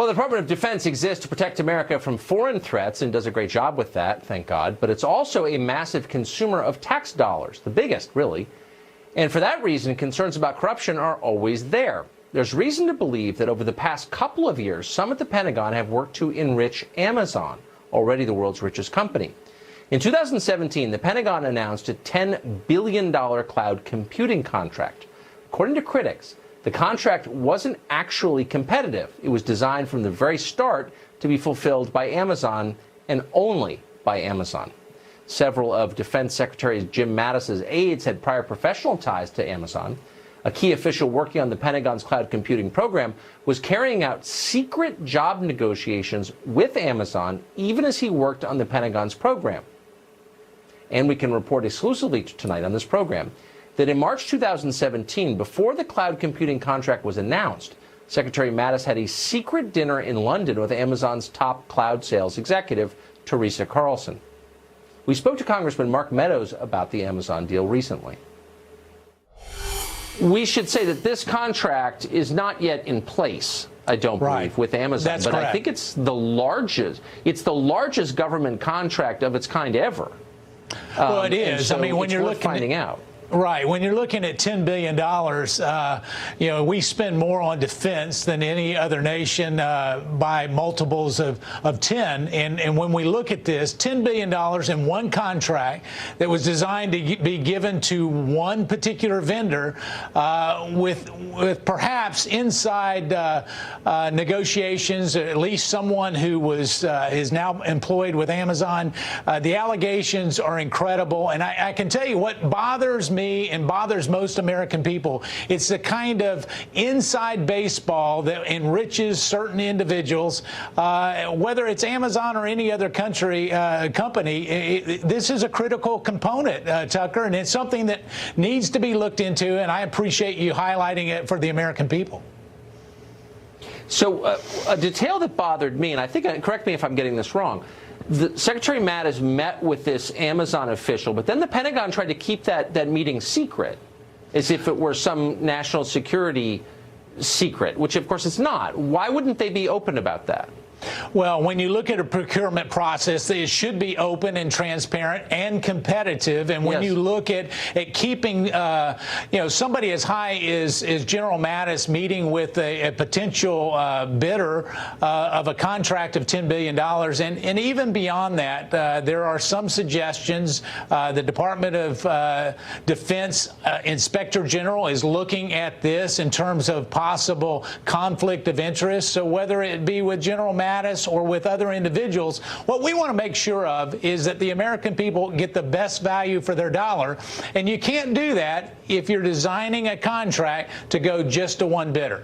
Well, the Department of Defense exists to protect America from foreign threats and does a great job with that, thank God. But it's also a massive consumer of tax dollars, the biggest, really. And for that reason, concerns about corruption are always there. There's reason to believe that over the past couple of years, some at the Pentagon have worked to enrich Amazon, already the world's richest company. In 2017, the Pentagon announced a $10 billion cloud computing contract. According to critics, the contract wasn't actually competitive. It was designed from the very start to be fulfilled by Amazon and only by Amazon. Several of Defense Secretary Jim Mattis's aides had prior professional ties to Amazon. A key official working on the Pentagon's cloud computing program was carrying out secret job negotiations with Amazon even as he worked on the Pentagon's program. And we can report exclusively tonight on this program that in March 2017, before the cloud computing contract was announced, Secretary Mattis had a secret dinner in London with Amazon's top cloud sales executive, Teresa Carlson. We spoke to Congressman Mark Meadows about the Amazon deal recently. We should say that this contract is not yet in place, I don't believe, with Amazon. That's but correct. I think it's the largest government contract of its kind ever. Well, it is. So I mean, when it's you're worth looking finding out. Right. When you're looking at $10 billion, we spend more on defense than any other nation by multiples of 10. And when we look at this, $10 billion in one contract that was designed to be given to one particular vendor with perhaps inside negotiations, at least someone who is now employed with Amazon, the allegations are incredible. And I can tell you what bothers me and bothers most American people. It's the kind of inside baseball that enriches certain individuals, whether it's Amazon or any other company. This is a critical component, Tucker, and it's something that needs to be looked into, and I appreciate you highlighting it for the American people. So a detail that bothered me, and I think, correct me if I'm getting this wrong, Secretary Mattis met with this Amazon official, but then the Pentagon tried to keep that meeting secret, as if it were some national security secret, which of course it's not. Why wouldn't they be open about that? Well, when you look at a procurement process, it should be open and transparent and competitive. And when you look at keeping, somebody as high as General Mattis meeting with a potential bidder of a contract of $10 billion, and even beyond that, there are some suggestions. The Department of Defense Inspector General is looking at this in terms of possible conflict of interest. So whether it be with General Mattis or with other individuals, what we want to make sure of is that the American people get the best value for their dollar. And you can't do that if you're designing a contract to go just to one bidder.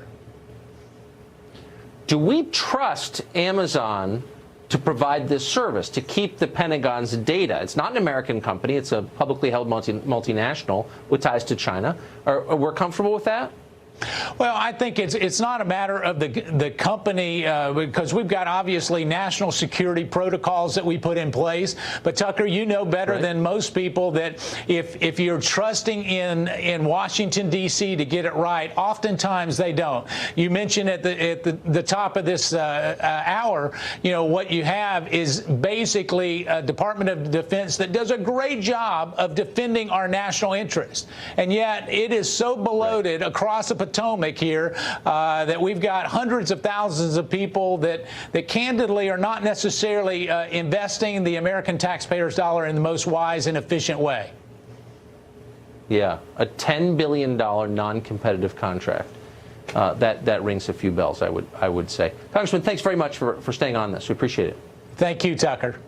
Do we trust Amazon to provide this service, to keep the Pentagon's data? It's not an American company. It's a publicly held multinational with ties to China. Are we comfortable with that? Well, I think it's not a matter of the company, because we've got obviously national security protocols that we put in place. But Tucker, you know better than most people that if you're trusting in Washington D.C. to get it right, oftentimes they don't. You mentioned at the top of this hour, what you have is basically a Department of Defense that does a great job of defending our national interest, and yet it is so bloated across the Potomac here that we've got hundreds of thousands of people that candidly are not necessarily investing the American taxpayers' dollar in the most wise and efficient way. Yeah, a $10 billion non-competitive contract. That rings a few bells, I would say. Congressman, thanks very much for staying on this. We appreciate it. Thank you, Tucker.